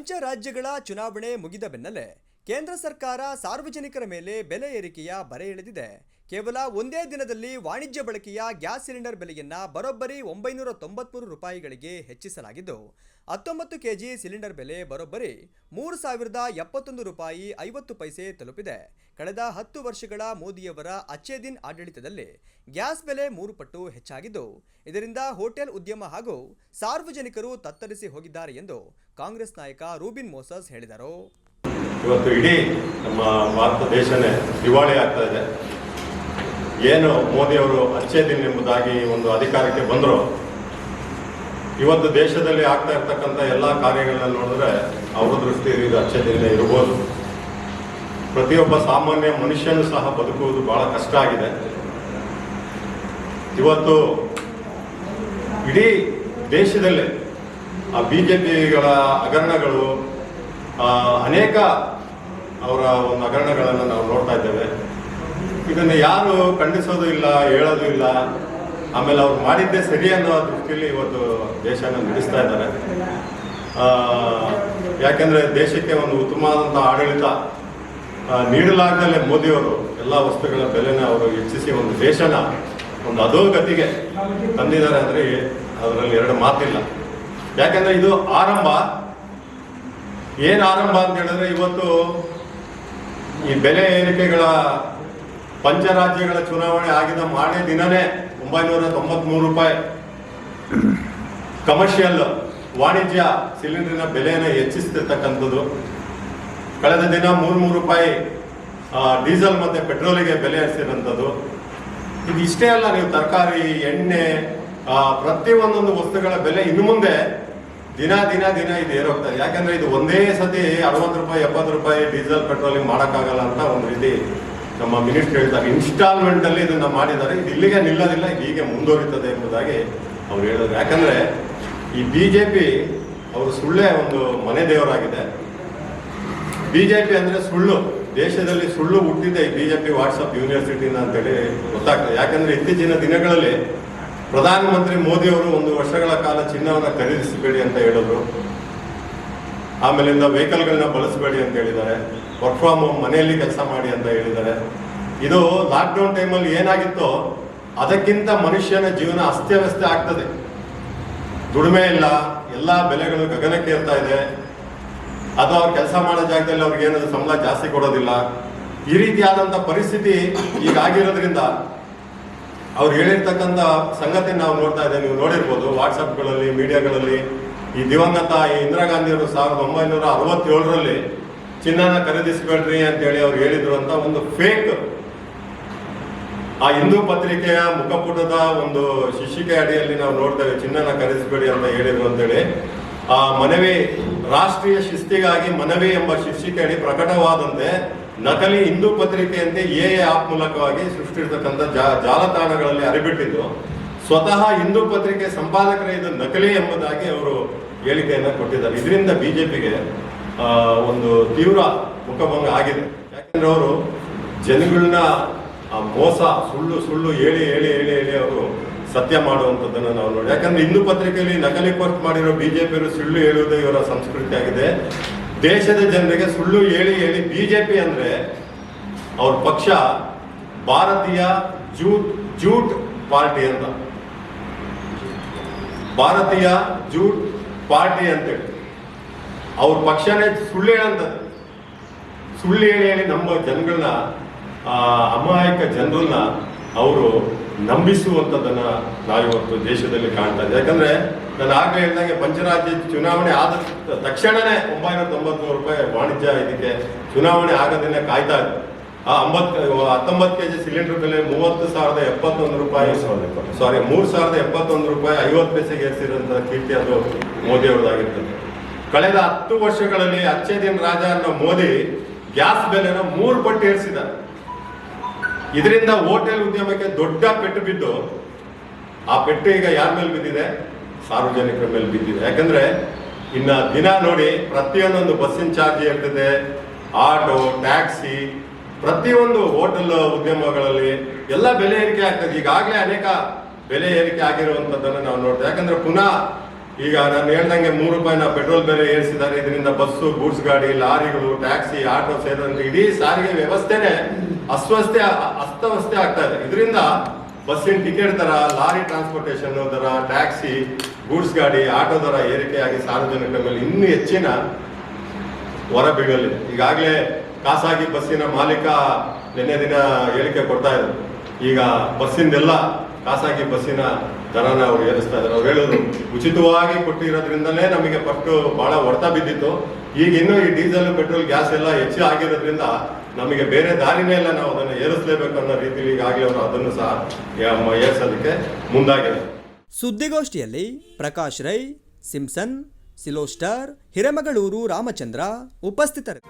ಪಂಚ ರಾಜ್ಯಗಳ ಚುನಾವಣೆ ಮುಗಿದ ಬೆನ್ನಲ್ಲೇ ಕೇಂದ್ರ ಸರ್ಕಾರ ಸಾರ್ವಜನಿಕರ ಮೇಲೆ ಬೆಲೆ ಏರಿಕೆಯ ಬರೆ ಎಳೆದಿದೆ. ಕೇವಲ ಒಂದೇ ದಿನದಲ್ಲಿ ವಾಣಿಜ್ಯ ಬಳಕೆಯ ಗ್ಯಾಸ್ ಸಿಲಿಂಡರ್ ಬೆಲೆಯನ್ನ ಬರೋಬ್ಬರಿ 993 ರೂಪಾಯಿಗಳಿಗೆ ಹೆಚ್ಚಿಸಲಾಗಿದ್ದು 19 ಕೆಜಿ ಸಿಲಿಂಡರ್ ಬೆಲೆ ಬರೋಬ್ಬರಿ 3071 ರೂಪಾಯಿ 50 ಪೈಸೆ ತಲುಪಿದೆ. ಕಳೆದ 10 ವರ್ಷಗಳ ಮೋದಿಯವರ ಅಚ್ಚೇ ದಿನ್ ಆಡಳಿತದಲ್ಲಿ ಗ್ಯಾಸ್ ಬೆಲೆ 3 ಪಟ್ಟು ಹೆಚ್ಚಾಗಿದ್ದು ಇದರಿಂದ ಹೋಟೆಲ್ ಉದ್ಯಮ ಹಾಗೂ ಸಾರ್ವಜನಿಕರು ತತ್ತರಿಸಿ ಹೋಗಿದ್ದಾರೆ ಎಂದು ಕಾಂಗ್ರೆಸ್ ನಾಯಕ ರೂಬಿನ್ ಮೋಸಸ್ ಹೇಳಿದರು. ಇವತ್ತು ಇಡೀ ನಮ್ಮ ಭಾರತ ದೇಶನೇ ದಿವಾಳಿ ಆಗ್ತಾ ಇದೆ. ಏನು ಮೋದಿಯವರು ಅಚ್ಚೇ ದಿನ್ ಎಂಬುದಾಗಿ ಒಂದು ಅಧಿಕಾರಕ್ಕೆ ಬಂದರು, ಇವತ್ತು ದೇಶದಲ್ಲಿ ಆಗ್ತಾ ಇರ್ತಕ್ಕಂಥ ಎಲ್ಲ ಕಾರ್ಯಗಳನ್ನ ನೋಡಿದ್ರೆ ಅವರ ದೃಷ್ಟಿಯಲ್ಲಿ ಇದು ಅಚ್ಚೇ ದಿನ ಇರ್ಬೋದು. ಪ್ರತಿಯೊಬ್ಬ ಸಾಮಾನ್ಯ ಮನುಷ್ಯನೂ ಸಹ ಬದುಕುವುದು ಬಹಳ ಕಷ್ಟ ಆಗಿದೆ. ಇವತ್ತು ಇಡೀ ದೇಶದಲ್ಲಿ ಆ ಬಿಜೆಪಿಗಳ ಹಗರಣಗಳು, ಅನೇಕ ಅವರ ಒಂದು ಹಗರಣಗಳನ್ನು ನಾವು ನೋಡ್ತಾ ಇದ್ದೇವೆ. ಇದನ್ನು ಯಾರು ಖಂಡಿಸೋದು ಇಲ್ಲ, ಹೇಳೋದು ಇಲ್ಲ. ಆಮೇಲೆ ಅವ್ರು ಮಾಡಿದ್ದೇ ಸರಿ ಅನ್ನೋ ದೃಷ್ಟಿಯಲ್ಲಿ ಇವತ್ತು ದೇಶನ ನಡೆಸ್ತಾ ಇದ್ದಾರೆ. ಯಾಕೆಂದರೆ ದೇಶಕ್ಕೆ ಒಂದು ಉತ್ತಮವಾದಂಥ ಆಡಳಿತ ನೀಡಲಾಗದಲ್ಲೇ ಮೋದಿಯವರು ಎಲ್ಲ ವಸ್ತುಗಳ ಬೆಲೆನ ಅವರು ಹೆಚ್ಚಿಸಿ ಒಂದು ದೇಶನ ಒಂದು ಅಧೋಗತಿಗೆ ತಂದಿದ್ದಾರೆ ಅಂದರೆ ಅದರಲ್ಲಿ ಎರಡು ಮಾತಿಲ್ಲ. ಯಾಕೆಂದರೆ ಇದು ಆರಂಭ. ಏನು ಆರಂಭ ಅಂತ ಹೇಳಿದ್ರೆ, ಇವತ್ತು ಈ ಬೆಲೆ ಏರಿಕೆಗಳ ಪಂಚರಾಜ್ಯಗಳ ಚುನಾವಣೆ ಆಗಿದ ಮಾರನೇ ದಿನನೇ 993 ರೂಪಾಯಿ ಕಮರ್ಷಿಯಲ್ ವಾಣಿಜ್ಯ ಸಿಲಿಂಡರ್ನ ಬೆಲೆಯನ್ನು ಹೆಚ್ಚಿಸ್ತಿರ್ತಕ್ಕಂಥದ್ದು. ಕಳೆದ ದಿನ 3 ರೂಪಾಯಿ ಡೀಸೆಲ್ ಮತ್ತು ಪೆಟ್ರೋಲಿಗೆ ಬೆಲೆ ಹೆಚ್ಚಿರೋಂಥದ್ದು. ಇದು ಇಷ್ಟೇ ಅಲ್ಲ, ನೀವು ತರಕಾರಿ, ಎಣ್ಣೆ, ಪ್ರತಿಯೊಂದೊಂದು ವಸ್ತುಗಳ ಬೆಲೆ ಇನ್ನು ಮುಂದೆ ದಿನ ದಿನ ದಿನ ಇದು ಏರೋಗ್ತದೆ. ಯಾಕಂದ್ರೆ ಇದು ಒಂದೇ ಸತಿ 60 ರೂಪಾಯಿ 70 ರೂಪಾಯಿ ಡೀಸೆಲ್ ಪೆಟ್ರೋಲಿಂಗ್ ಮಾಡೋಕ್ಕಾಗಲ್ಲ ಅಂತ ಒಂದು ರೀತಿ ನಮ್ಮ ಮಿನಿಸ್ಟರ್ ಹೇಳ್ತಾರೆ. ಇನ್ಸ್ಟಾಲ್ಮೆಂಟ್ ಅಲ್ಲಿ ಇದನ್ನ ಮಾಡಿದ್ದಾರೆ. ಇದು ಇಲ್ಲಿಗೆ ನಿಲ್ಲೋದಿಲ್ಲ, ಇದು ಹೀಗೆ ಮುಂದುವರಿತದೆ ಎಂಬುದಾಗಿ ಅವ್ರು ಹೇಳಿದ್ರು. ಯಾಕಂದ್ರೆ ಈ ಬಿಜೆಪಿ ಅವರು ಸುಳ್ಳೇ ಒಂದು ಮನೆ ದೇವರಾಗಿದೆ. ಬಿಜೆಪಿ ಅಂದ್ರೆ ಸುಳ್ಳು. ದೇಶದಲ್ಲಿ ಸುಳ್ಳು ಹುಟ್ಟಿದೆ ಈ ಬಿಜೆಪಿ ವಾಟ್ಸಪ್ ಯೂನಿವರ್ಸಿಟಿನ ಅಂತೇಳಿ ಗೊತ್ತಾಗ್ತದೆ. ಯಾಕಂದ್ರೆ ಇತ್ತೀಚಿನ ದಿನಗಳಲ್ಲಿ ಪ್ರಧಾನಮಂತ್ರಿ ಮೋದಿ ಅವರು 1 ವರ್ಷಗಳ ಕಾಲ ಚಿನ್ನವನ್ನು ಖರೀದಿಸಬೇಡಿ ಅಂತ ಹೇಳಿದ್ರು. ಆಮೇಲಿಂದ ವೆಹಿಕಲ್ಗಳನ್ನ ಬಳಸಬೇಡಿ ಅಂತ ಹೇಳಿದ್ದಾರೆ. ವರ್ಕ್ ಫ್ರಮ್ ಹೋಮ್, ಮನೆಯಲ್ಲಿ ಕೆಲಸ ಮಾಡಿ ಅಂತ ಹೇಳಿದ್ದಾರೆ. ಇದು ಲಾಕ್ಡೌನ್ ಟೈಮಲ್ಲಿ ಏನಾಗಿತ್ತೋ ಅದಕ್ಕಿಂತ ಮನುಷ್ಯನ ಜೀವನ ಅಸ್ತವ್ಯಸ್ತ ಆಗ್ತದೆ. ದುಡಿಮೆ ಇಲ್ಲ, ಎಲ್ಲ ಬೆಲೆಗಳು ಗಗನಕ್ಕೆ ಏರ್ತಾ ಇದೆ. ಅದು ಅವ್ರು ಕೆಲಸ ಮಾಡೋ ಜಾಗದಲ್ಲಿ ಅವ್ರಿಗೆ ಏನಾದ್ರು ಸಂಬಳ ಜಾಸ್ತಿ ಕೊಡೋದಿಲ್ಲ. ಈ ರೀತಿಯಾದಂಥ ಪರಿಸ್ಥಿತಿ ಈಗ ಆಗಿರೋದ್ರಿಂದ ಅವ್ರು ಹೇಳಿರ್ತಕ್ಕಂಥ ಸಂಗತಿ ನಾವು ನೋಡ್ತಾ ಇದ್ದೇವೆ. ನೀವು ನೋಡಿರ್ಬೋದು ವಾಟ್ಸಪ್ಗಳಲ್ಲಿ, ಮೀಡಿಯಾಗಳಲ್ಲಿ. ಈ ದಿವಂಗತ ಇಂದಿರಾ ಗಾಂಧಿಯವರು 1967ರಲ್ಲಿ ಚಿನ್ನನ ಖರೀದಿಸಬೇಡ್ರಿ ಅಂತೇಳಿ ಅವ್ರು ಹೇಳಿದ್ರು ಅಂತ ಒಂದು ಫೇಕ್ ಆ ಹಿಂದೂ ಪತ್ರಿಕೆಯ ಮುಖಪುಟದ ಒಂದು ಶೀರ್ಷಿಕೆ ಅಡಿಯಲ್ಲಿ ನಾವು ನೋಡ್ತೇವೆ, ಚಿನ್ನನ ಖರೀದಿಸಬೇಡಿ ಅಂತ ಹೇಳಿದ್ರು ಅಂತೇಳಿ. ಆ ಮನವಿ, ರಾಷ್ಟ್ರೀಯ ಶಿಸ್ತಿಗಾಗಿ ಮನವಿ ಎಂಬ ಶೀರ್ಷಿಕೆ ಅಡಿ ಪ್ರಕಟವಾದಂತೆ ನಕಲಿ ಹಿಂದೂ ಪತ್ರಿಕೆಯಂತೆ ಆಪ್ ಮೂಲಕವಾಗಿ ಸೃಷ್ಟಿರ್ತಕ್ಕಂಥ ಜಾಲತಾಣಗಳಲ್ಲಿ ಹರಿಬಿಟ್ಟಿದ್ದು ಸ್ವತಃ ಹಿಂದೂ ಪತ್ರಿಕೆ ಸಂಪಾದಕರೇ ಇದು ನಕಲಿ ಎಂಬುದಾಗಿ ಅವರು ಹೇಳಿಕೆಯನ್ನು ಕೊಟ್ಟಿದ್ದಾರೆ. ಇದರಿಂದ ಬಿಜೆಪಿಗೆ ಒಂದು ತೀವ್ರ ಮುಖಭಂಗ ಆಗಿದೆ. ಯಾಕಂದ್ರೆ ಅವರು ಜನಗಳನ್ನ ಮೋಸ, ಸುಳ್ಳು ಸುಳ್ಳು ಹೇಳಿ ಹೇಳಿ ಹೇಳಿ ಹೇಳಿ ಅವರು ಸತ್ಯ ಮಾಡುವಂಥದ್ದನ್ನು ನಾವು ನೋಡಿ. ಯಾಕಂದ್ರೆ ಹಿಂದೂ ಪತ್ರಿಕೆಯಲ್ಲಿ ನಕಲಿ ಪೋಸ್ಟ್ ಮಾಡಿರೋ ಬಿಜೆಪಿಯವರು ಸುಳ್ಳು ಹೇಳುವುದು ಇವರ ಸಂಸ್ಕೃತಿ ಆಗಿದೆ. ದೇಶದ ಜನರಿಗೆ ಸುಳ್ಳು ಹೇಳಿ ಹೇಳಿ ಬಿಜೆಪಿ ಅಂದ್ರೆ ಅವ್ರ ಪಕ್ಷ ಭಾರತೀಯ ಜೂಟ್ ಪಾರ್ಟಿ ಅಂತ, ಭಾರತೀಯ ಜೂಟ್ ಪಾರ್ಟಿ ಅಂತೇಳಿ ಅವ್ರ ಪಕ್ಷನೇ ಸುಳ್ಳು ಹೇಳಂತದ್ದು. ಸುಳ್ಳು ಹೇಳಿ ಹೇಳಿ ನಮ್ಮ ಜನಗಳನ್ನ, ಅಮಾಯಕ ಜನರನ್ನ ಅವರು ನಂಬಿಸುವಂಥದ್ದನ್ನ ನಾವಿವತ್ತು ದೇಶದಲ್ಲಿ ಕಾಣ್ತಾ ಇದ್ದೀವಿ. ಯಾಕಂದ್ರೆ ನಾನು ಆಗಲೇ ಹೇಳಿದಂಗೆ ಪಂಚರಾಜ್ಯ ಚುನಾವಣೆ ಆದ ತಕ್ಷಣನೇ 993 ರೂಪಾಯಿ ವಾಣಿಜ್ಯ ಇದಕ್ಕೆ ಚುನಾವಣೆ ಆಗೋದನ್ನೇ ಕಾಯ್ತಾ ಇದ್ರು. ಆ 19 ಕೆಜಿ ಸಿಲಿಂಡರ್ ಬೆಲೆ 30,071 ರೂಪಾಯಿ, 3,071 ರೂಪಾಯಿ 50 ಪೈಸೆಗೆ ಏರಿಸಿರೋಂಥ ಕೀರ್ತಿ ಅದು ಮೋದಿ ಅವರದಾಗಿರ್ತದೆ. ಕಳೆದ 10 ವರ್ಷಗಳಲ್ಲಿ ಅಚ್ಚೇ ದಿನ್ ರಾಜ ಅನ್ನೋ ಮೋದಿ ಗ್ಯಾಸ್ ಬೆಲೆನ 3 ಪಟ್ಟು ಏರಿಸಿದ್ದಾರೆ. ಇದರಿಂದ ಹೋಟೆಲ್ ಉದ್ಯಮಕ್ಕೆ ದೊಡ್ಡ ಪೆಟ್ಟು ಬಿದ್ದು, ಆ ಪೆಟ್ಟು ಈಗ ಯಾರ ಮೇಲೆ ಬಿದ್ದಿದೆ? ಸಾರ್ವಜನಿಕರ ಮೇಲೆ ಬಿದ್ದಿದೆ. ಯಾಕಂದ್ರೆ ಇನ್ನ ದಿನ ನೋಡಿ ಪ್ರತಿಯೊಂದೊಂದು ಬಸ್ಸಿನ ಚಾರ್ಜ್ ಇರ್ತದೆ, ಆಟೋ, ಟ್ಯಾಕ್ಸಿ, ಪ್ರತಿಯೊಂದು ಹೋಟೆಲ್ ಉದ್ಯಮಗಳಲ್ಲಿ ಎಲ್ಲ ಬೆಲೆ ಏರಿಕೆ ಆಗ್ತದೆ. ಈಗಾಗಲೇ ಅನೇಕ ಬೆಲೆ ಏರಿಕೆ ಆಗಿರುವಂಥದ್ದನ್ನು ನಾವು ನೋಡ್ತೇವೆ. ಯಾಕಂದ್ರೆ ಪುನಃ ಈಗ ನಾನು ಹೇಳ್ದಂಗೆ ₹3 ಪೆಟ್ರೋಲ್ ಬೆಲೆ ಏರಿಸಿದ್ದಾರೆ. ಇದರಿಂದ ಬಸ್ಸು, ಗೂಡ್ಸ್ ಗಾಡಿ, ಲಾರಿಗಳು, ಟ್ಯಾಕ್ಸಿ, ಆಟೋ ಸೇರಿದಂತೆ ಇಡೀ ಸಾರಿಗೆ ವ್ಯವಸ್ಥೆನೇ ಅಸ್ತವ್ಯಸ್ತೆ ಆಗ್ತಾ ಇದೆ. ಇದರಿಂದ ಬಸ್ಸಿನ ಟಿಕೆಟ್ ದರ, ಲಾರಿ ಟ್ರಾನ್ಸ್ಪೋರ್ಟೇಷನ್ ದರ, ಟ್ಯಾಕ್ಸಿ, ಗೂಡ್ಸ್ ಗಾಡಿ, ಆಟೋ ದರ ಏರಿಕೆಯಾಗಿ ಸಾರ್ವಜನಿಕರ ಮೇಲೆ ಇನ್ನೂ ಹೆಚ್ಚಿನ ಹೊರ ಬೀಳಲಿದೆ. ಈಗಾಗಲೇ ಖಾಸಗಿ ಬಸ್ಸಿನ ಮಾಲೀಕ ನಿನ್ನೆ ದಿನ ಹೇಳಿಕೆ ಕೊಡ್ತಾ ಇದ್ರು. ಈಗ ಬಸ್ಸಿಂದೆಲ್ಲ ಖಾಸಗಿ ಬಸ್ಸಿನ ದರನ ಅವ್ರು ಏರಿಸ್ತಾ ಇದ್ದಾರೆ. ಅವ್ರು ಹೇಳೋದು ಉಚಿತವಾಗಿ ಕೊಟ್ಟಿರೋದ್ರಿಂದಲೇ ನಮಗೆ ಫಸ್ಟು ಬಹಳ ಹೊಡೆತ ಬಿದ್ದಿತ್ತು. ಈಗ ಇನ್ನೂ ಈ ಡೀಸೆಲ್, ಪೆಟ್ರೋಲ್, ಗ್ಯಾಸ್ ಎಲ್ಲ ಹೆಚ್ಚು ಆಗಿರೋದ್ರಿಂದ ನಮಗೆ ಬೇರೆ ದಾರಿನೇ ಇಲ್ಲ, ನಾವು ಅದನ್ನು ಏರಿಸಲೇಬೇಕು ಅನ್ನೋ ರೀತಿಯಲ್ಲಿ ಈಗಾಗಲೇ ಅವರು ಅದನ್ನು ಸಹ ಏರಿಸೋದಕ್ಕೆ ಮುಂದಾಗಿದೆ. ಸುದ್ದಿಗೋಷ್ಠಿಯಲ್ಲಿ ಪ್ರಕಾಶ್ ರೈ, ಸಿಂಪ್ಸನ್, ಸಿಲೋಸ್ಟರ್, ಹಿರೇಮಗಳೂರು ರಾಮಚಂದ್ರ ಉಪಸ್ಥಿತರು.